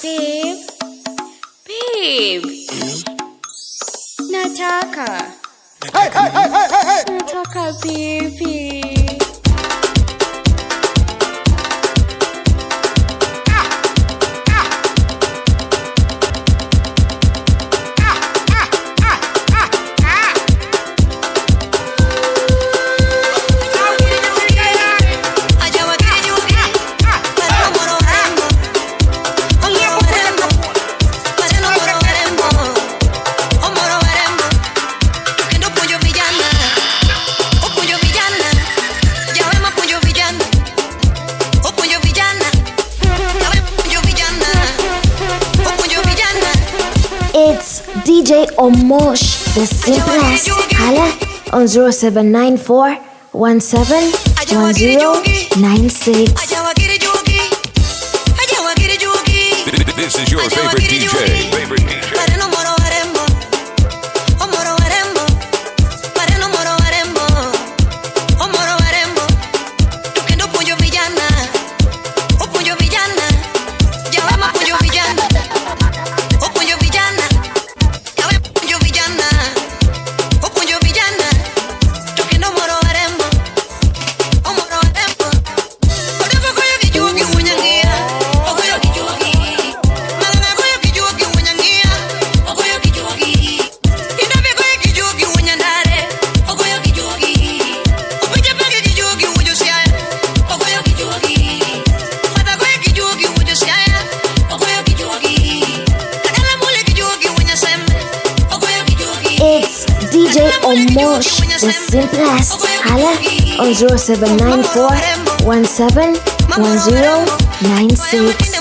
Babe, babe, nataka baby. It's DJ Omosh, the simplest. Hala on 0794 171096. This is your favorite DJ. It's DJ Omosh, the simplest. Hala on 0794 171096.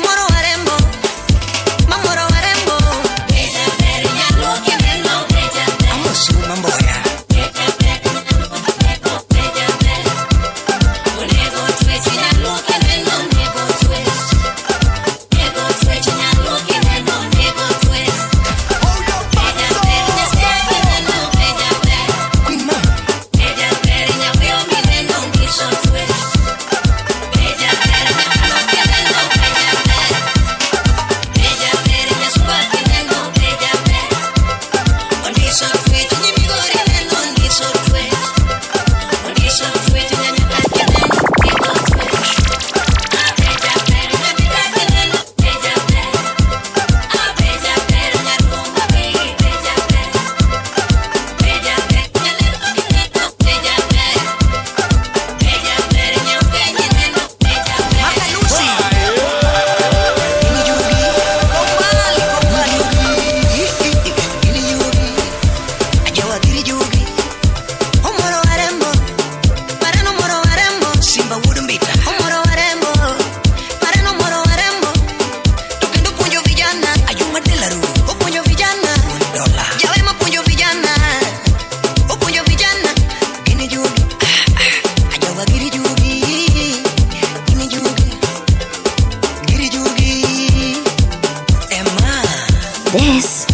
This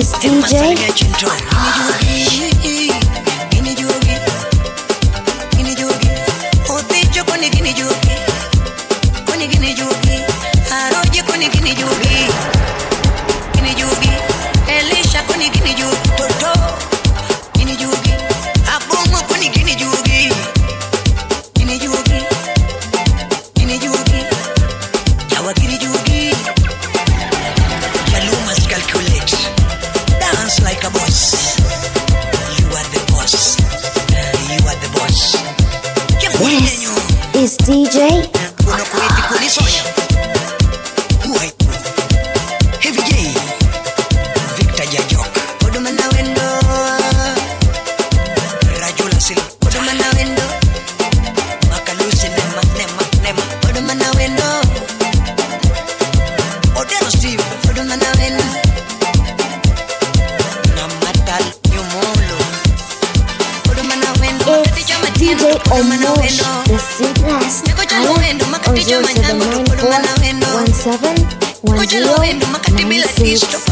is DJ This is DJ DJ Omosh, the simplest. Hala on 0794 171096.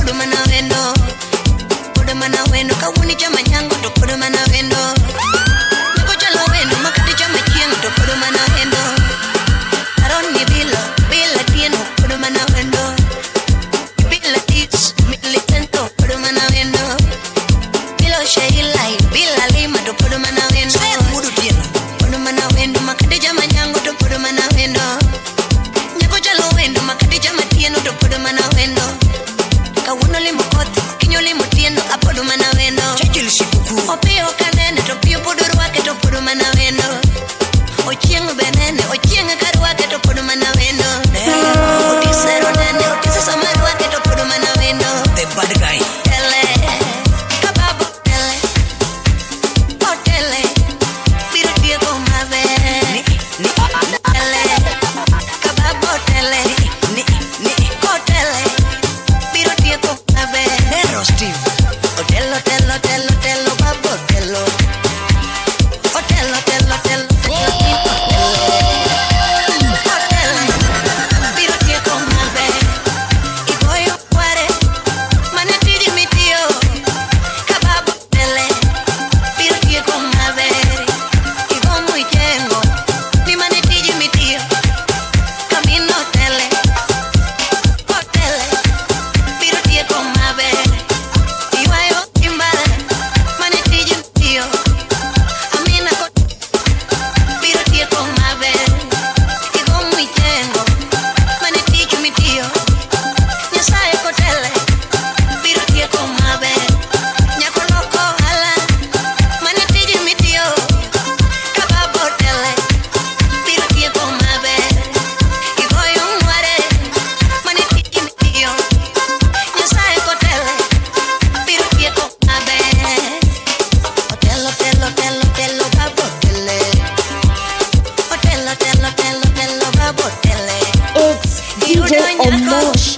DJ Omosh.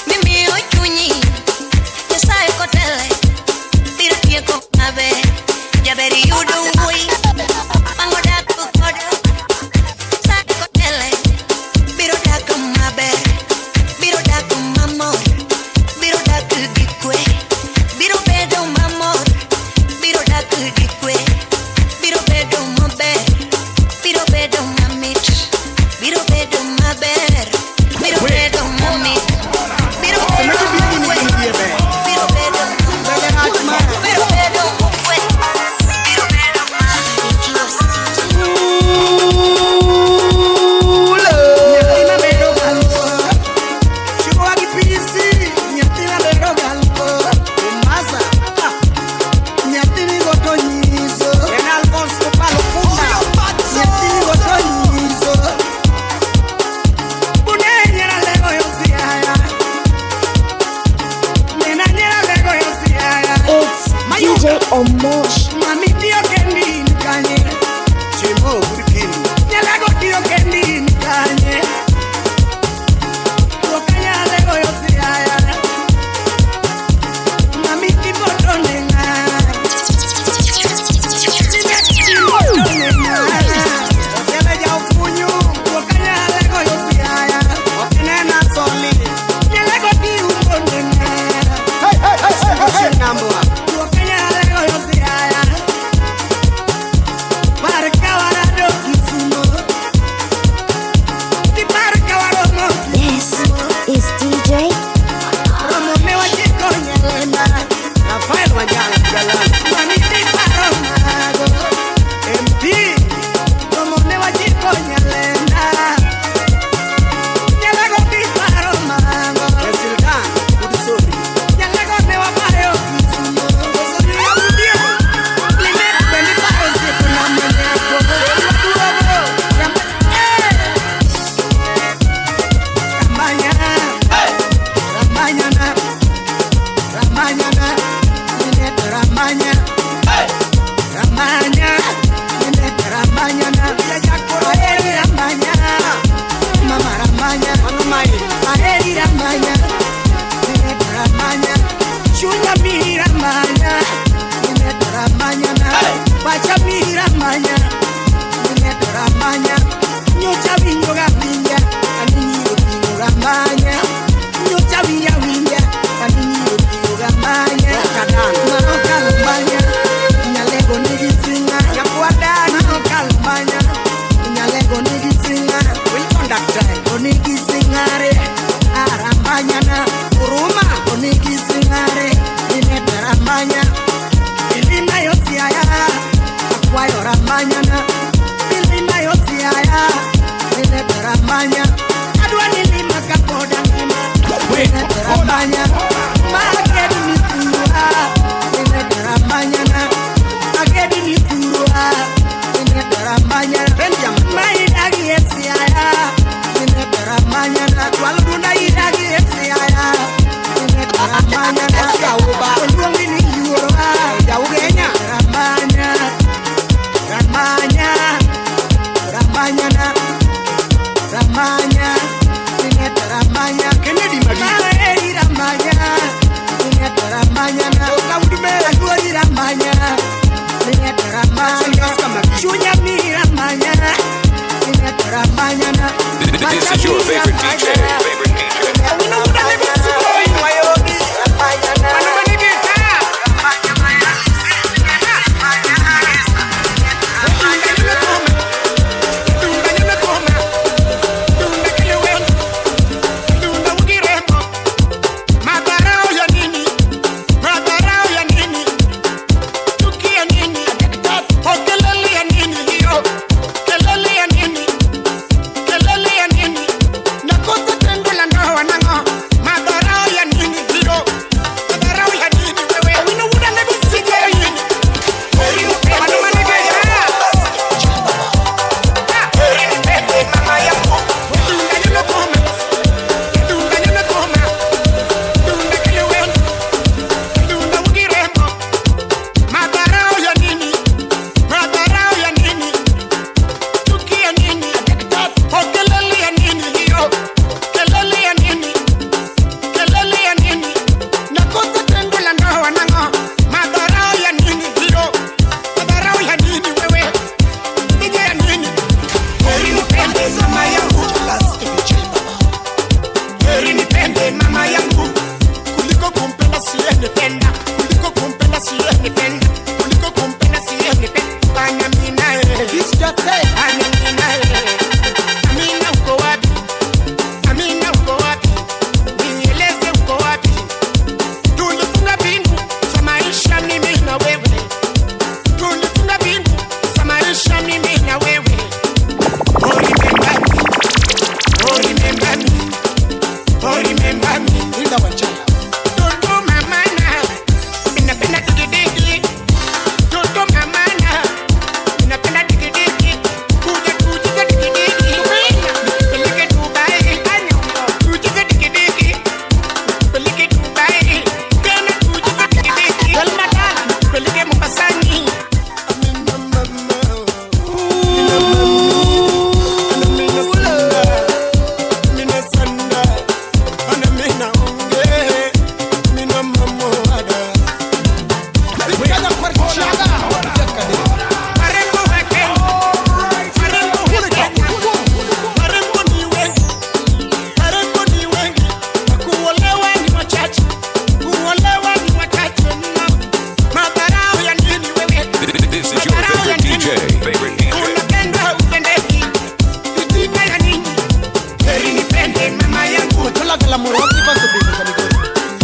Mimi ochunyi Esai kotele Biro tieko mabe Jaberi yudo wui Mango daku kodo Sai kotele Biro daku mabe Biro daku mamor Biro daku gikwe Biro bedo mamor Biro daku gikwe Biro bedo maber Biro bedo mamit Biro bedo maber Biro bedo mamit DJ Omosh. Mami tío Kendi Kanye Chimo Burkini Nyalago tío Kendi Kanye Wakanya lego yosi haya Mami tipo tonenga Nime tipo tonenga Otele ya ufunyu Wakanya lego yosi haya Wakinena soli Nyalago tío tonenga Hey Nambo This is DJ This is your favorite DJ. la moroti basi bibi kanigori.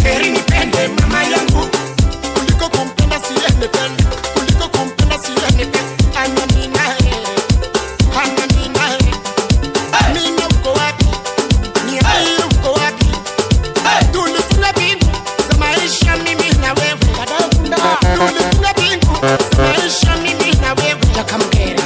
Heri nipende mama yangu kuliko kumpenda siyenipende, kuliko kumpenda siyenipende. Anamina Amina uko wapi? Niambie uko wapi? Tulifunga bingu za maisha mimi na wewe. Tulifunga bingu za maisha mimi na wewe. Jakamgere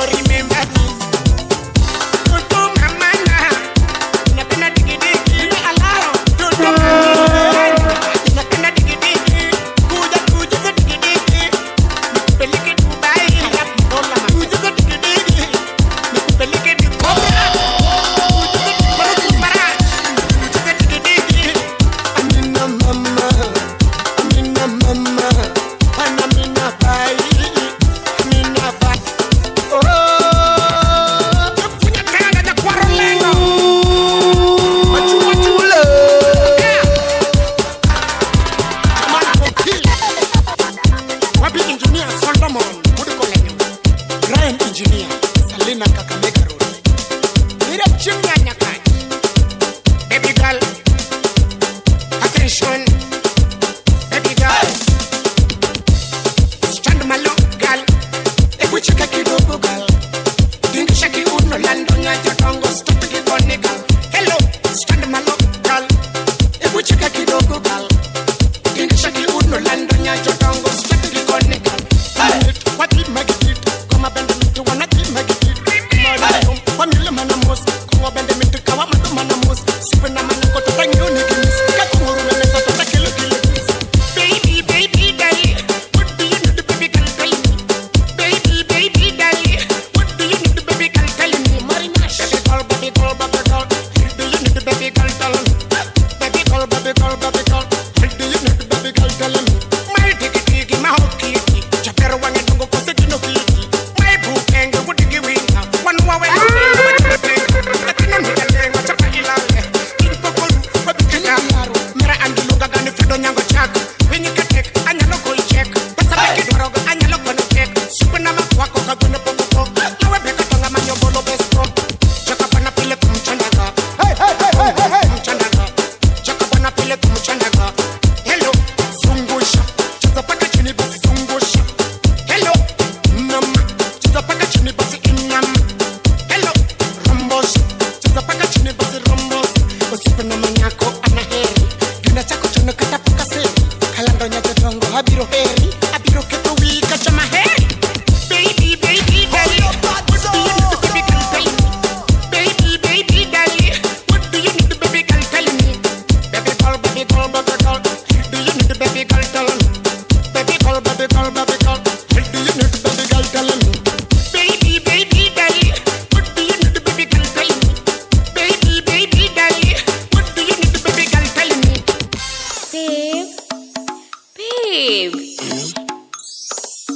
remember me.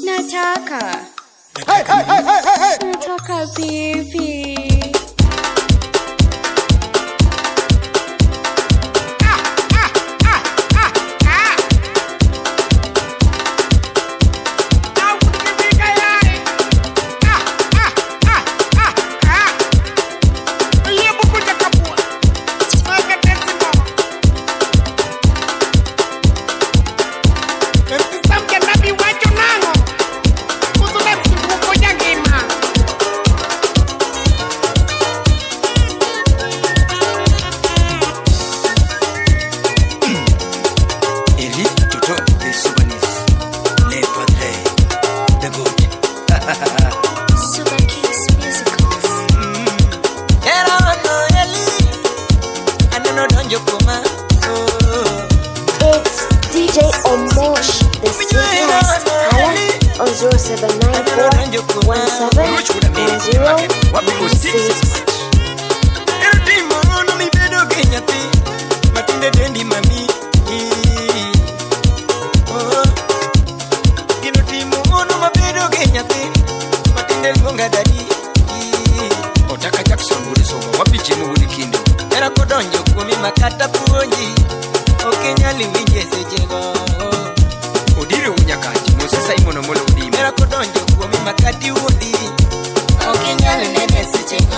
Nataka baby. It's DJ Omosh, the sweetest. Holla on 0794-1710-6. Otaka Jackson Burisoma wapiche mu Bulikindo era kodonjo kumi makata puonji okenyali winjese jego odire unyakaji Moses Simon Omolo udime era kodonjo kumi makati undi okenyali nenese jego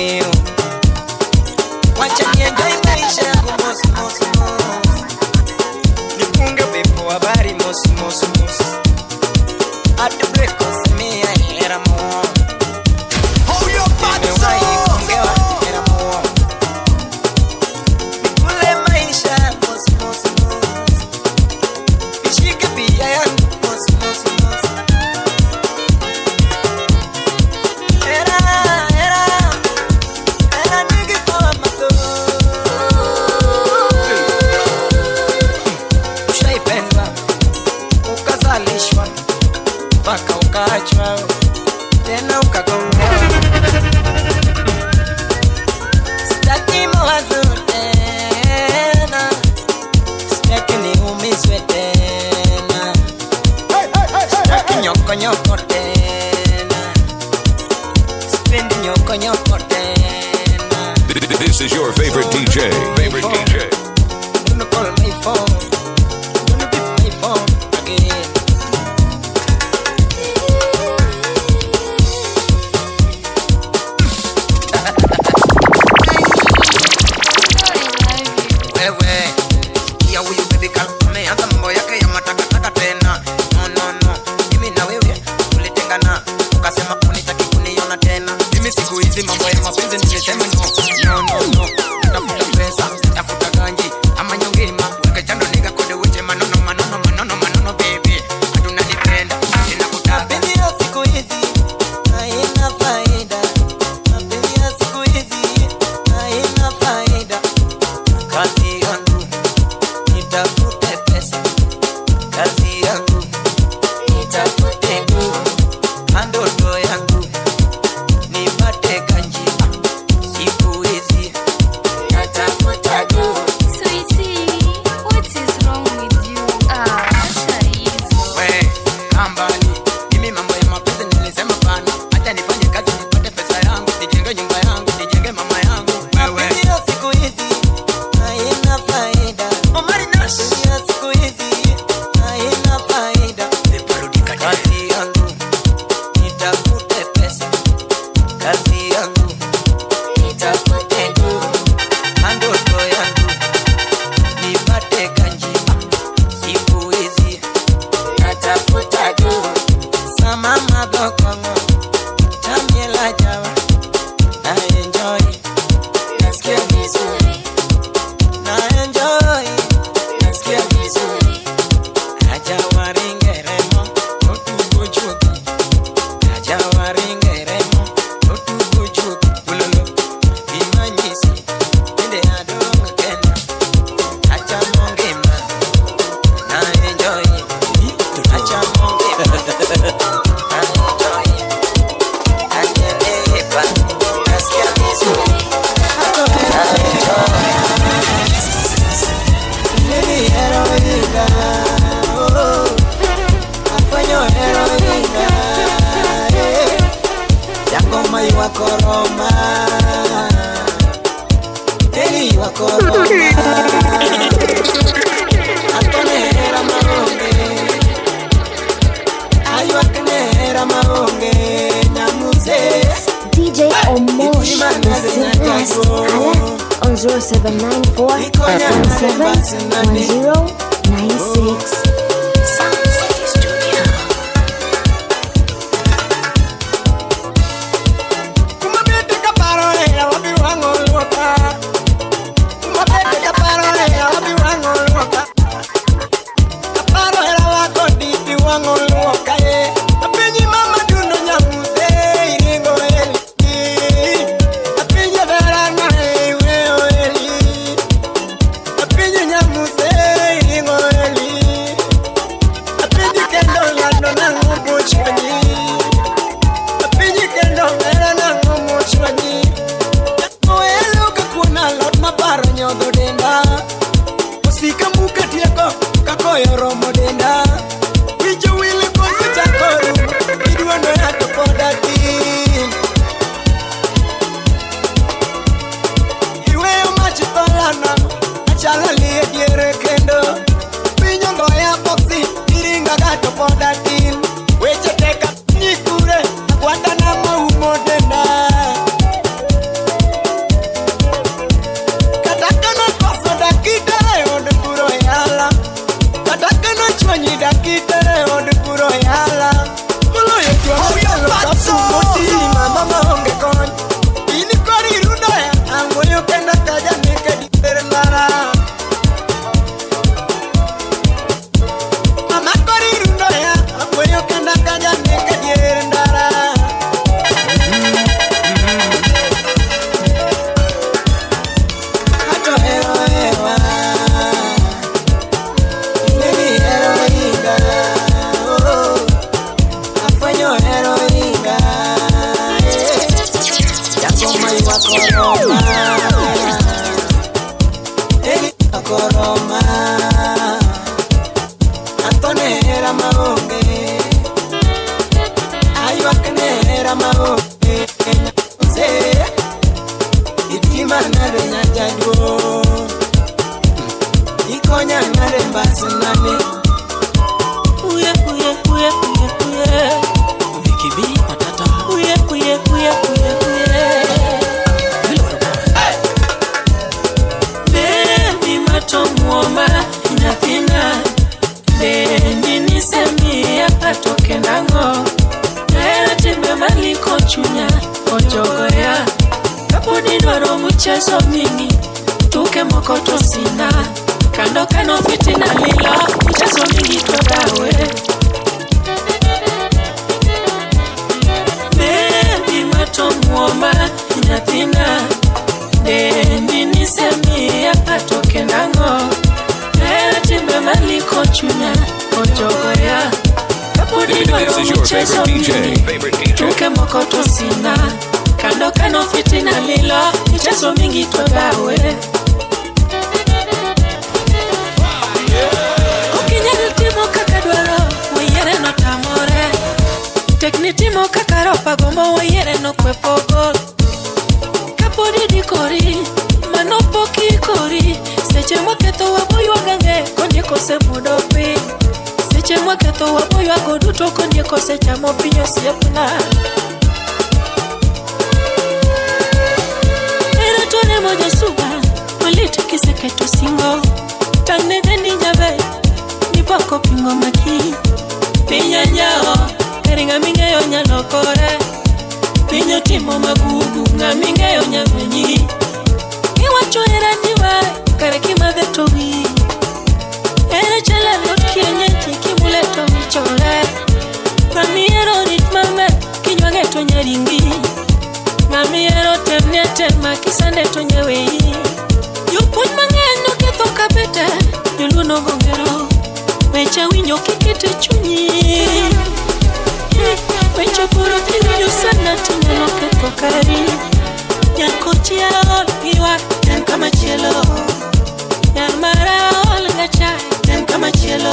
leo. Wacha nienjoy maisha yangu mos mos mos. Nipunge pepo habari mos mos mos. At the breakfast me I hear a more. Hold your body so. Paka ukachwa tena ukagonga. Sitaki mawazo tena, sitaki niumizwe tena, sitaki nyoko nyoko tena, sipendi nyoko nyoko tena. This is your favorite DJ. Favorite DJ. Don't call my phone, don't pick my phone again. DJ Omosh, the simplest. Hala on 0794 171096. Nyamuze, koroma Elina koroma Antonera maonge Ayuakenera maonge Se Itima nare nyajaduo Ikonya nare mbasi nane Uye Vicky B patata Uye Baby matomuoma inathina Bendi nisemi apatoke nango Naela tembe maliko chunya Ojogoya Kaponi dwaro mchezo mingi Tuke mokoto sina Kando kano fitina lila Mchezo mingi todawe Baby matomuoma inathina Bendi nisemi apatoke nango Naela tembe maliko chunya Ojogoya Kaponi dwaro mchezo mingi Tuke mokoto sina Kando kano fitina lilo Mchezo mingi todawe Ukinyana timo kakadwaro Wayere no tamore Teknitimo kakaropa gombo Wayere no kwepogo Kapodi dikori Manopoki kori Seche mwaketo waboyu wagange Kondiko se mudopi Seche mwaketo waboyu wagoduto Kondiko se chamo pinyo siepuna Tone moja suba Molite kiseketo singo Tangne dendi njabe Nipoko pingo maki Pinya nyao Keringa mingeyo nyalokore Pinyo timo magugu Ngamingeyo nyamenyi Iwacho era niwa Kareki madhe towi Era chala lot kienyeji Kimuleto michore Namiero ritmame Kinywangeto nyaringi Ngamiero temne tema kisande tonyewe Yupuny mangeno ketho kabete Yuluno gongero Wecha winyo kikete chunyi Wecha puro kiwinyo sana Tinyano ketho kari Nyako chielo Iwa tem kama chielo Nyamara olga chai Tem kama chielo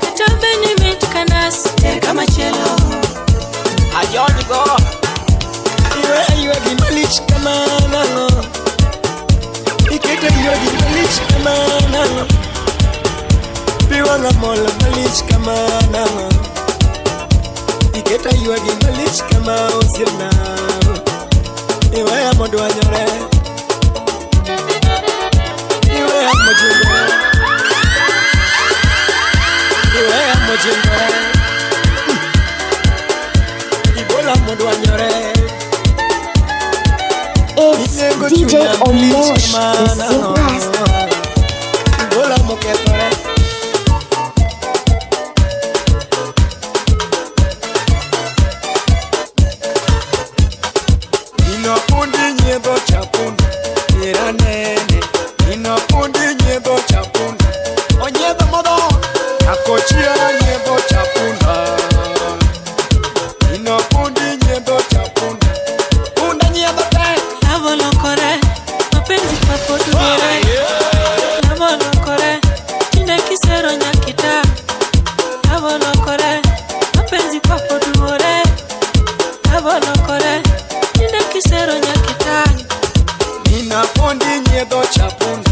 Katambe ni mit kanas Tem kama chielo Ayoni go Iwe gimalich kama nango Ikete iwe gimalich kama nango Piwanga mola malich kama nango Ikete iwe gimalich kama osirna Iwe ya modu anyore Iwe ya mojingore Iwe ya mojingore Ibola modu anyore It's DJ Omosh, the singers. Bola moketore Inopundi nyebo chapunda Ira nene Inopundi nyebo chapunda Onyebo modo Akochia nyebo chapunda Inopundi nyebo chapunda Punda nyebo te Avolokore Mapenzi papodu gore Avolokore Chine kisero nyakita Avolokore Mapenzi papodu gore Avolokore Chine kisero nyakita Ninapondi nyedo chapunda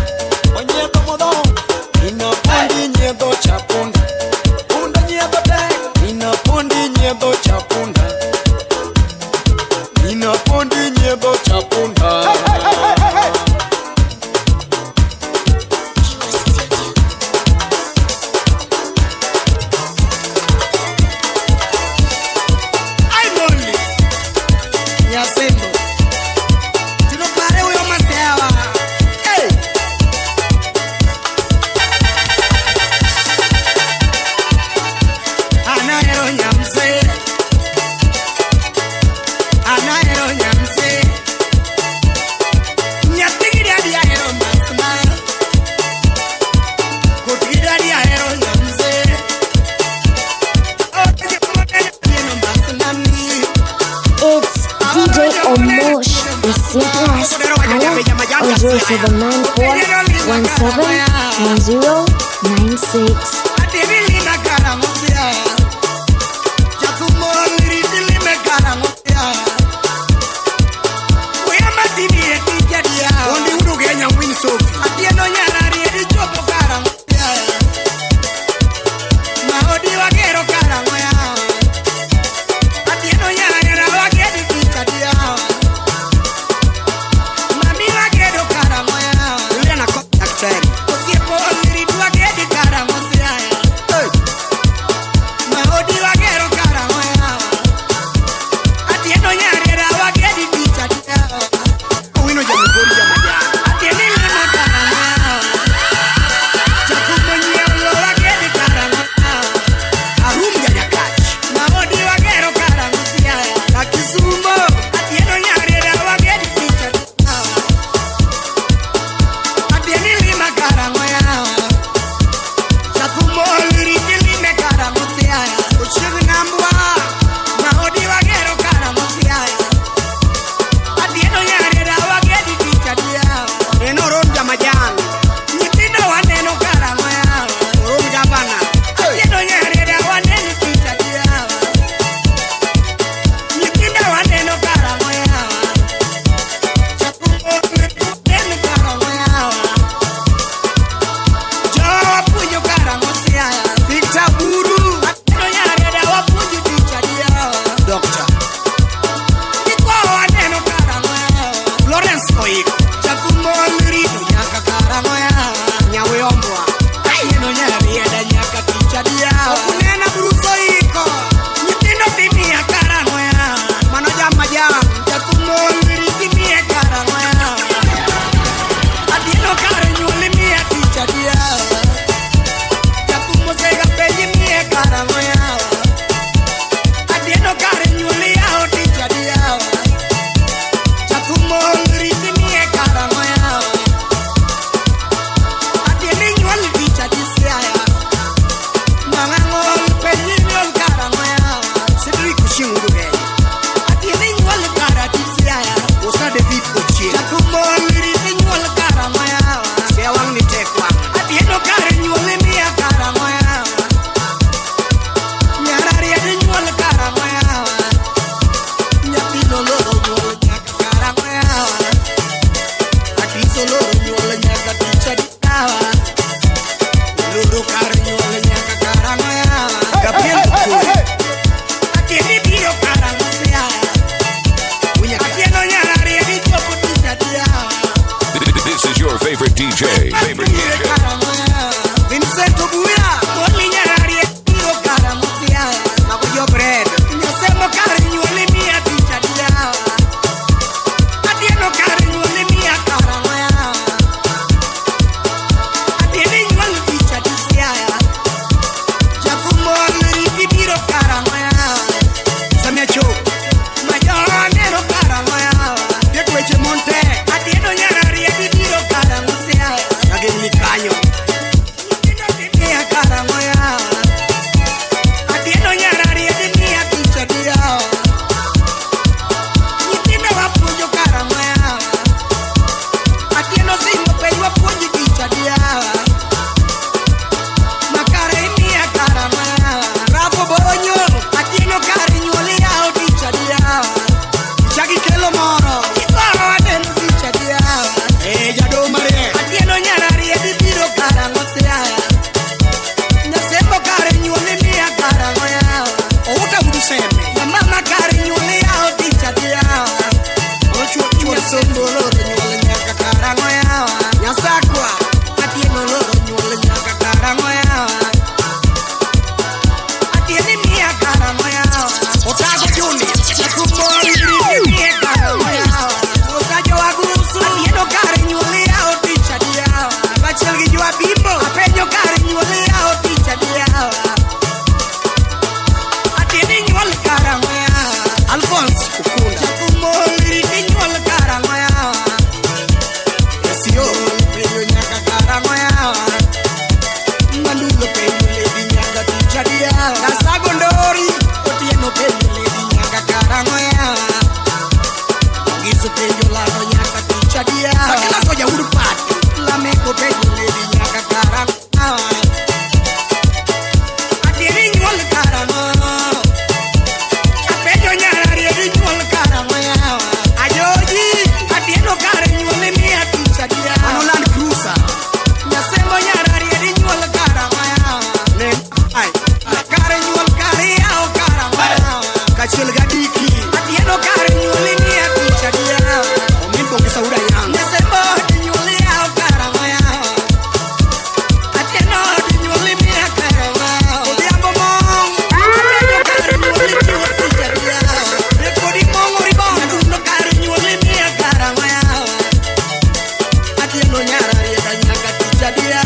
Onyedo modo Ninapondi nyedo chapunda Punda nyedo te Ninapondi nyedo chapunda Ninapondi nyedo chapunda I'm lonely Yasendo Tino pare uyo masewa Hey Anaero nyamse Anaero nyamse Simplest, Anna, or 0794179096. Alphonse Ukunda Jakumoli nyuol karangoya. Yes yo. ya urpat la me ko pe le dinya ka kara adiri nyol kara no apejo nyara ri nyol kara mo ya ajoji adino kara nyol mi aticha dia anolan cruiser ya sembo nyara ri nyol kara mo ya ne ai kara nyol kara ya o kara mo ya kachil gadiki adino kara nyol mi aticha dia o mi ko saura ya ne sembo nyol ya o kara mo ya adino nyol mi kara mo o diambo mong apejo kara nyol mi aticha dia ne ko di mong ribon no kara nyol mi kara mo ya adino nyara ri kanya aticha dia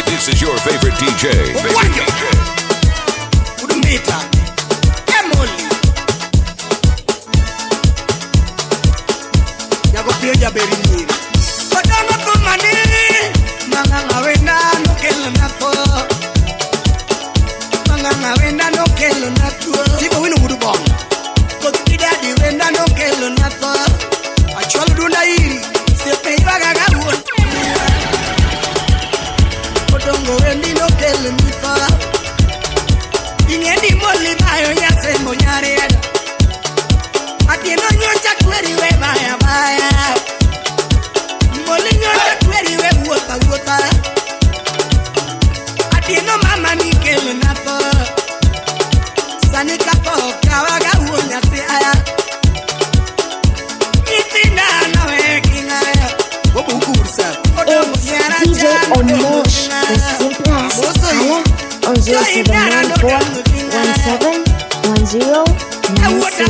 This is your favorite DJ. Udumita Emoli Yago pia berini Kodama kumani Manganga wenda no kelo nako Manganga wenda no kelo nako Sipo winu mudubong Kodida di wenda no kelo nako Achwalu dunda hiri Sepe iwaga gabuon Kodongo wendi no kelo niko Ingendi moli bayo ya sembo nyare Atieno nyocha kweri we baya baya Moli nyocha kweri we wota wota Atieno mama ni kele napo Sani kapo kawaga uonya se aya Itina na wekina Obu kursa It's DJ Omosh, the simplest. Hala on 0794 171096.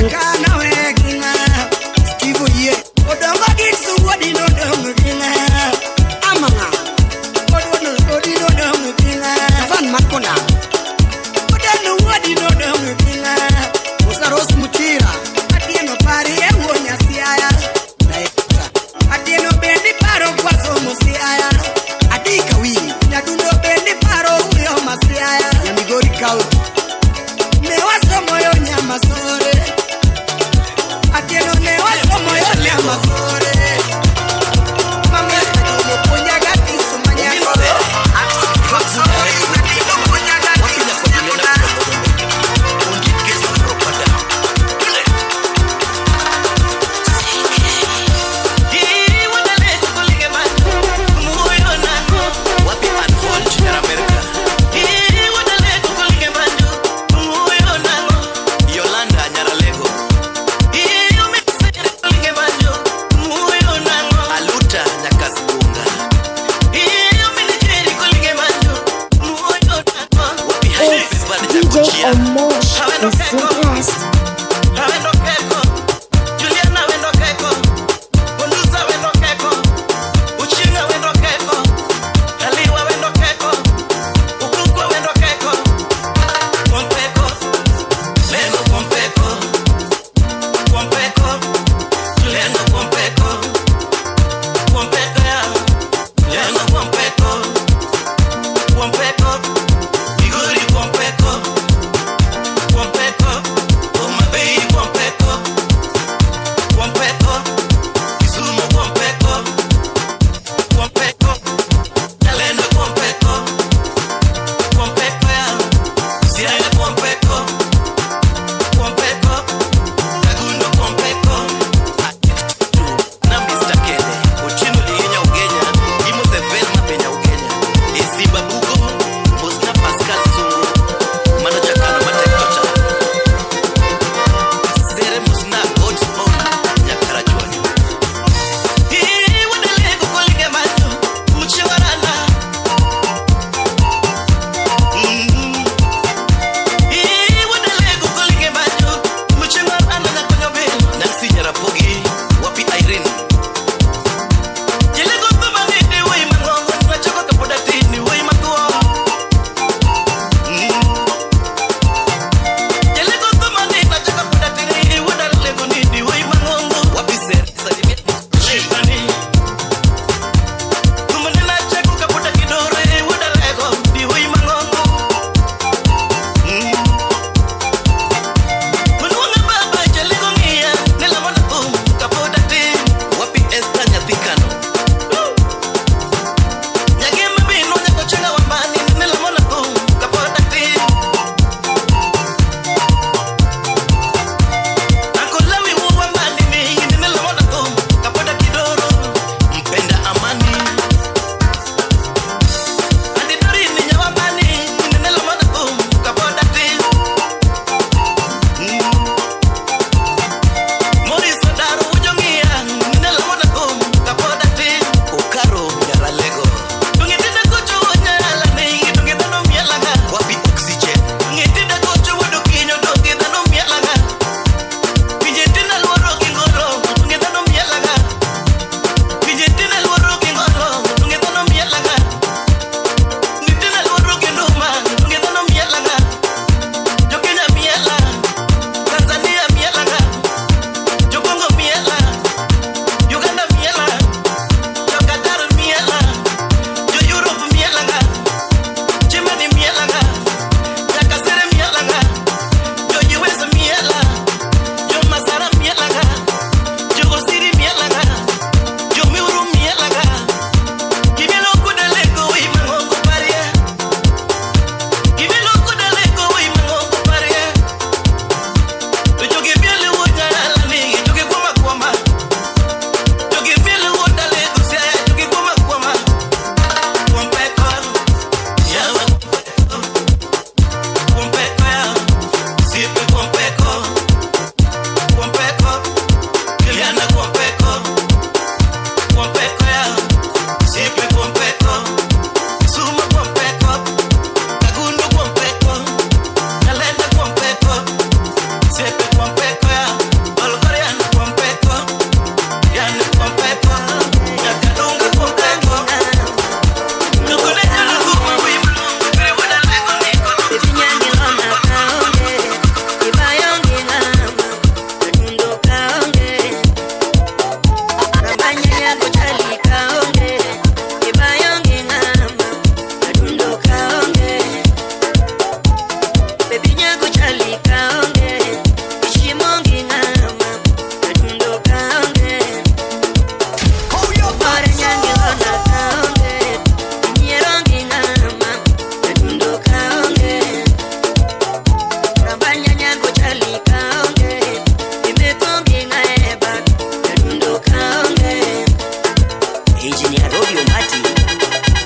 Mbati,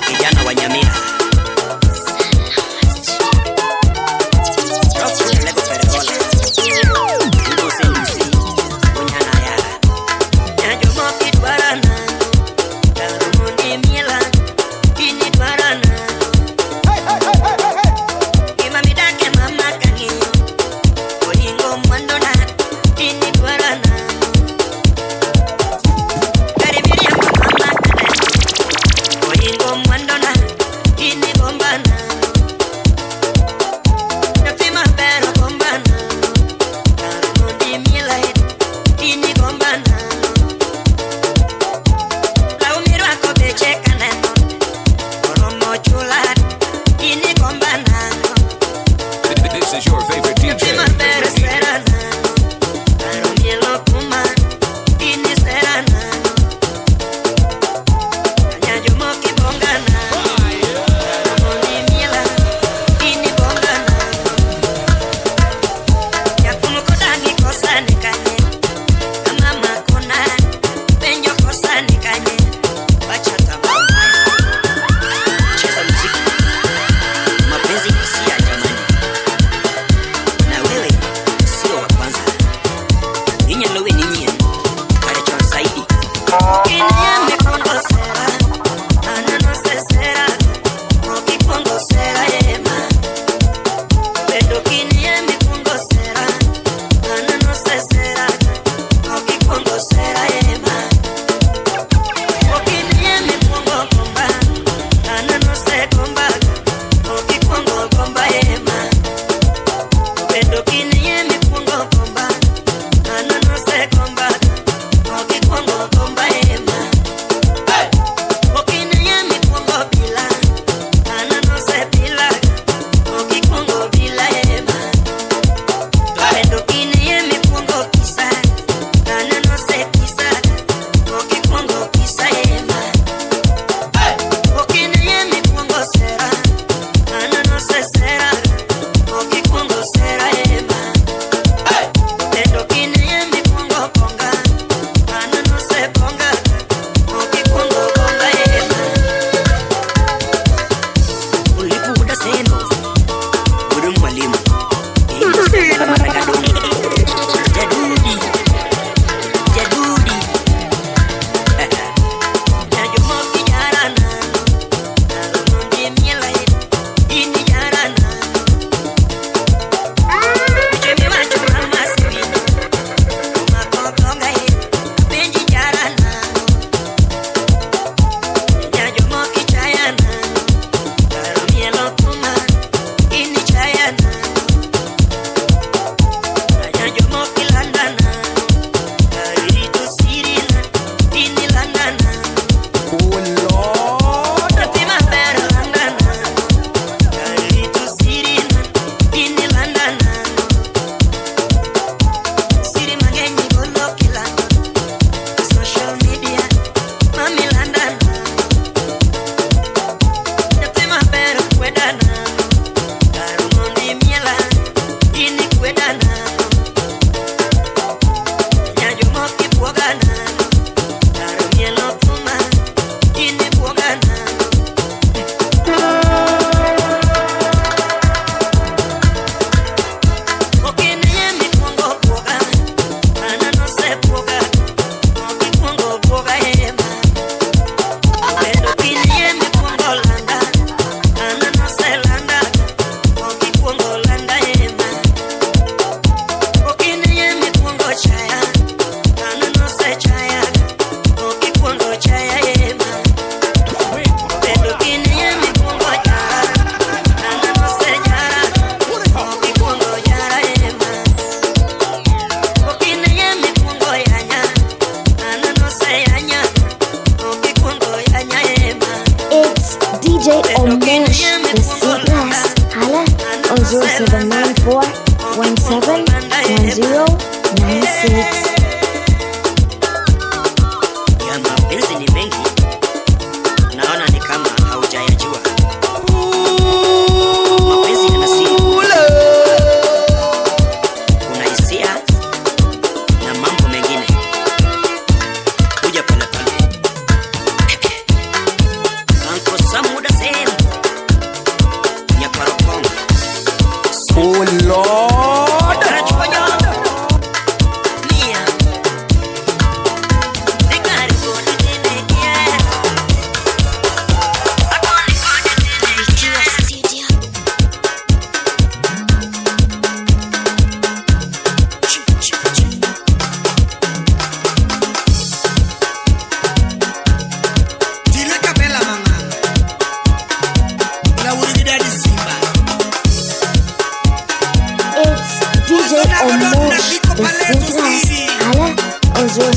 kijana wa Nyamira. This is your favorite DJ.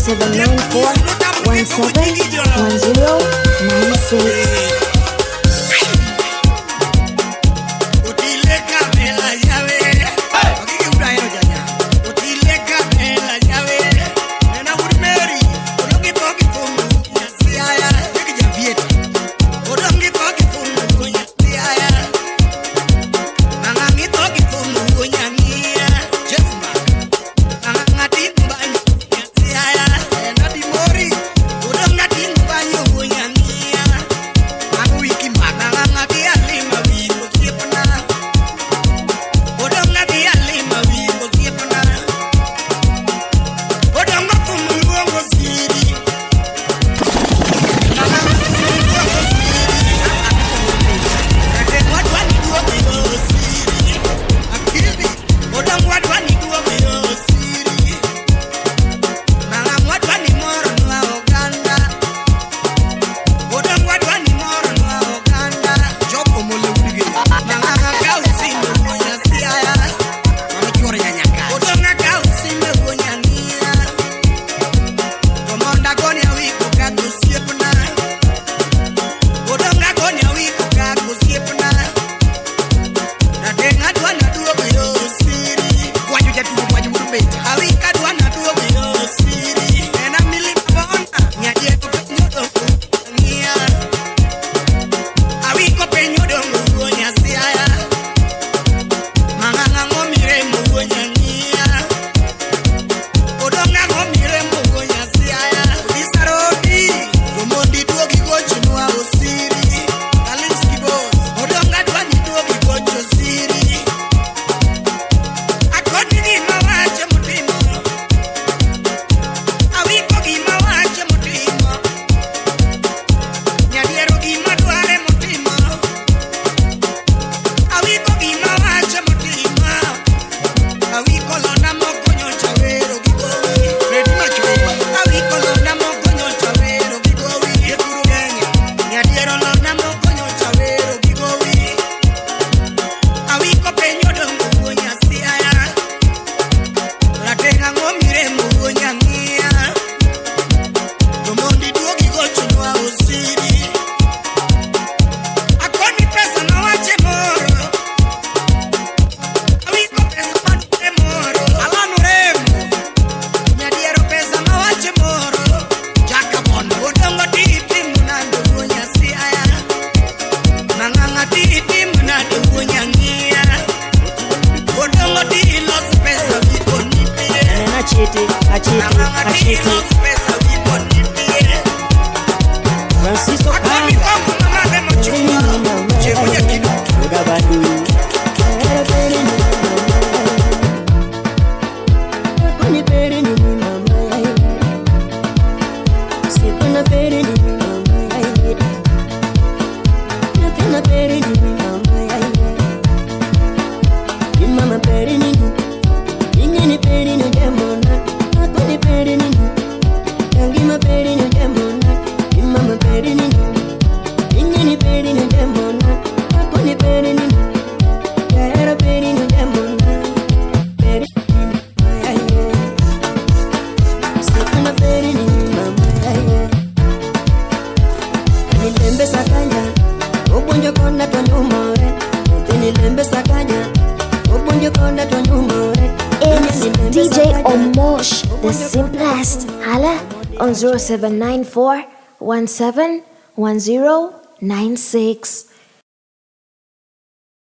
0794171096. It's DJ Omosh, the simplest. Hala on 0794 171096.